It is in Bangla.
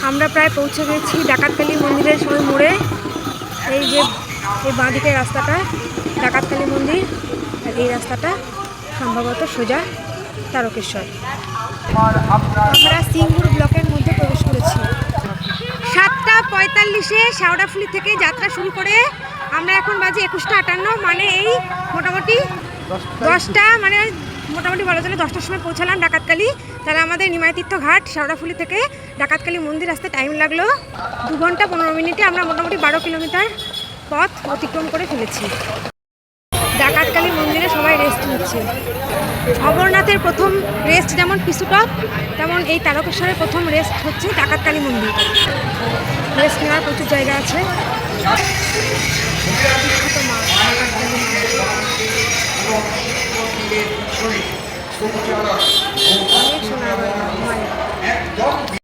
আমরা প্রায় পৌঁছে গেছি ডাকাতকালী মন্দিরের সময় মোড়ে। এই যে এই বাঁদিকের রাস্তাটা ডাকাতকালী মন্দির, আর এই রাস্তাটা সম্ভবত সোজা তারকেশ্বর। আমরা সিঙ্গুর ব্লকের মধ্যে প্রবেশ করেছি। 7:45-এ শেওড়াফুলি থেকে যাত্রা শুরু করে আমরা এখন বাজে 21:58, মানে এই মোটামুটি 10টা, মানে মোটামুটি বলা চলে 10টার সময় পৌঁছালাম ডাকাতকালী। তাহলে আমাদের নিমাইতীর্থ ঘাট শেওড়াফুলি থেকে ডাকাতকালী মন্দির আসতে টাইম লাগলো 2 ঘন্টা 15 মিনিটে। আমরা মোটামুটি 12 কিলোমিটার পথ অতিক্রম করে ফেলেছি। ডাকাতকালী মন্দিরে সবাই রেস্ট নিচ্ছে। অমরনাথের প্রথম রেস্ট যেমন পিসুটপ, তেমন এই তারকেশ্বরের প্রথম রেস্ট হচ্ছে ডাকাতকালী মন্দির। রেস্ট নেওয়ার প্রচুর জায়গা আছে। বিখ্যাত মা ডাকাতকালী অনেক সোনার মায়ের।